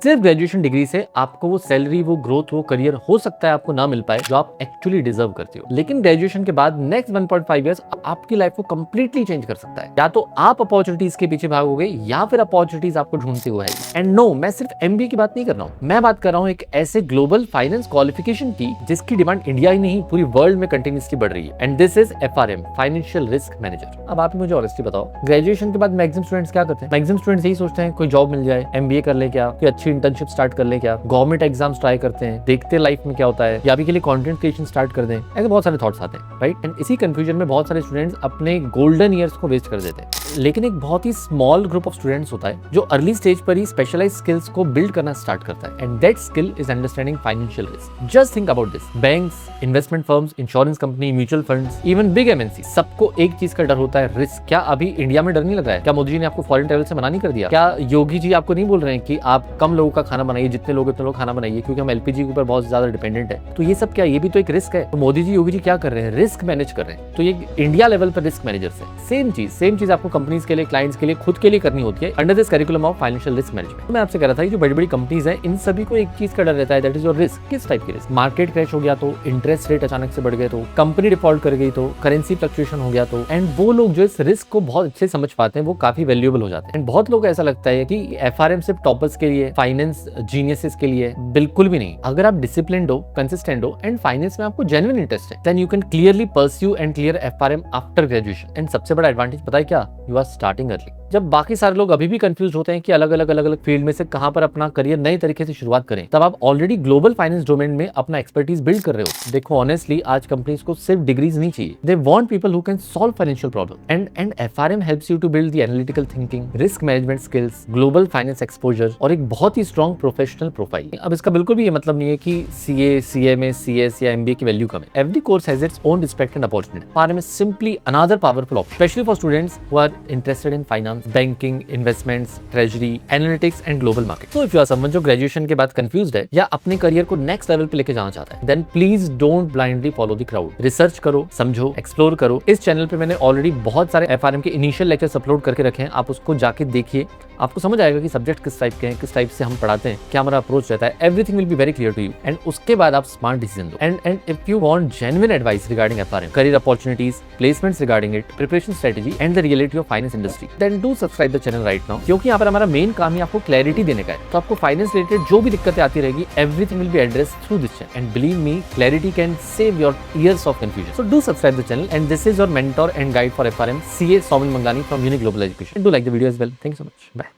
सिर्फ graduation degree से आपको वो सैलरी, वो ग्रोथ, वो करियर हो सकता है आपको ना मिल पाए जो आप एक्चुअली डिजर्व करते हो। लेकिन ग्रेजुएशन के बाद नेक्स्ट 1.5 इयर्स आपकी लाइफ को कंप्लीटली चेंज कर सकता है। या तो आप अपॉर्चुनिटीज के पीछे भागोगे या फिर अपॉर्चुनिटीज आपको ढूंढती हुई आएगी। एंड नो, मैं सिर्फ एमबीए की बात नहीं कर रहा हूँ, मैं बात कर रहा हूँ एक ऐसे ग्लोबल फाइनेंस क्वालिफिकेशन की जिसकी डिमांड इंडिया ही नहीं पूरी वर्ल्ड में कंटिन्यूसली बढ़ रही है। And this is FRM, financial risk manager. अब आप मुझे ऑनेस्टली बताओ, ग्रेजुएशन के बाद मैक्सिमम स्टूडेंट्स क्या करते हैं? मैक्सिमम स्टूडेंट्स यही सोचते हैं कोई जॉब मिल जाए, एमबीए कर ले, क्या कोई अच्छी इंटर्नशिप स्टार्ट कर ले, क्या गवर्नमेंट एग्जाम्स ट्राई करते हैं, देखते हैं लाइफ में क्या होता है, या अभी के लिए कंटेंट क्रिएशन स्टार्ट कर दें। ऐसे बहुत सारे थॉट्स आते हैं, राइट? एंड इसी कंफ्यूजन में बहुत सारे स्टूडेंट्स अपने गोल्डन ईयर्स को वेस्ट कर देते हैं। लेकिन एक बहुत ही स्मॉल ग्रुप ऑफ स्टूडेंट्स होता है जो अर्ली स्टेज पर ही स्पेशलाइज्ड स्किल्स को बिल्ड करना स्टार्ट करता है। And that skill is understanding financial risk. Just think about this, banks, investment firms, insurance company, mutual funds, even big MNC, सबको एक चीज का डर होता है, रिस्क। क्या अभी इंडिया में डर नहीं लग रहा है? क्या मोदी जी ने आपको फॉरेन ट्रैवल से मना नहीं कर दिया? क्या योगी जी आपको नहीं बोल रहे हैं कि आप कम लोगों का खाना बनाइए, जितने लोग उतने लोग खाना बनाइए, क्योंकि हम एलपीजी के ऊपर बहुत ज्यादा डिपेंडेंट है? तो ये सब क्या, ये भी तो एक रिस्क है। तो मोदी जी, योगी जी क्या कर रहे हैं? रिस्क मैनेज कर रहे हैं। तो ये इंडिया लेवल पर रिस्क मैनेजर्स है। सेम चीज आपको कंपनीज के लिए, क्लाइंट्स के लिए, खुद के लिए करनी होती है under this curriculum of financial risk management. मैं आपसे कह रहा था, जो बड़ी बड़ी कंपनीज हैं, इन सभी को एक चीज का डर रहता है, दैट इज योर रिस्क। किस टाइप की रिस्क? मार्केट क्रैश हो गया तो, इंटरेस्ट रेट अचानक से बढ़ गए तो, कंपनी डिफॉल्ट कर गई तो, करेंसी फ्लक्चुएशन हो गया तो। एंड वो लोग जो इस रिस्क को बहुत अच्छे समझ पाते हैं वो काफी वैल्यूएबल हो जाते हैं। एंड बहुत लोग ऐसा लगता है कि एफआरएम सिर्फ टॉपर्स के लिए, फाइनेंस जीनियसेस के लिए। बिल्कुल भी नहीं। अगर आप डिसिप्लिन्ड हो, कंसिस्टेंट हो एंड फाइनेंस में आपको जेन्युइन इंटरेस्ट है, then you can clearly pursue and clear FRM after graduation. And सबसे बड़ा एडवांटेज पता है क्या? You are starting early. जब बाकी सारे लोग अभी भी कंफ्यूज होते हैं कि अलग अलग फील्ड में से कहां पर अपना करियर नए तरीके से शुरुआत करें, तब आप ऑलरेडी ग्लोबल फाइनेंस डोमेन में अपना एक्सपर्टीज बिल्ड कर रहे हो। देखो, ऑनेस्टली आज कंपनीज को सिर्फ डिग्रीज नहीं चाहिए, they want people who can solve financial problem. And FRM helps you to build the analytical thinking, risk management skills, global finance exposure और एक बहुत ही स्ट्रॉन्ग प्रोफेशनल प्रोफाइल। अब इसका बिल्कुल भी ये मतलब नहीं है कि सीए, सीएमए, सीएस या एमबीए की वैल्यू कम है। Every course has its own respect and opportunity. FRM is simply another powerful option, specially for students who are interested in finance, banking, investments, treasury, analytics and global market. तो if you are someone जो graduation के बाद confused है या अपने career को next level पे लेके जाना चाहता है, then please don't blindly follow the crowd. Research करो, समझो, एक्सप्लोर करो। इस चैनल पे मैंने ऑलरेडी बहुत सारे एफआरएम के इनिशियल लेक्चर्स अपलोड करके रखे हैं, आप उसको जाके देखिए। आपको समझ आएगा कि सब्जेक्ट किस टाइप के हैं, किस टाइप से हम पढ़ाते हैं, क्या हमारा अप्रोच रहता है। Everything will be very clear to you and उसके बाद आप स्मार्ट डिसीजन लो। And if you want genuine advice regarding FRM, career opportunities, placements regarding it, preparation strategy and the reality of finance industry, then do subscribe the channel right now, क्योंकि यहाँ पर हमारा main काम ही आपको clarity देने का है। तो आपको फाइनेंस रिलेटेड जो भी दिक्कतें आती रहेगी, everything will be addressed through this channel. And believe me, clarity can save your years of confusion. So do subscribe the channel and this is your mentor and guide for FRM, CA Saumin Manglani from Unique Global Education. Do like the video as well. Thank you so much. Bye.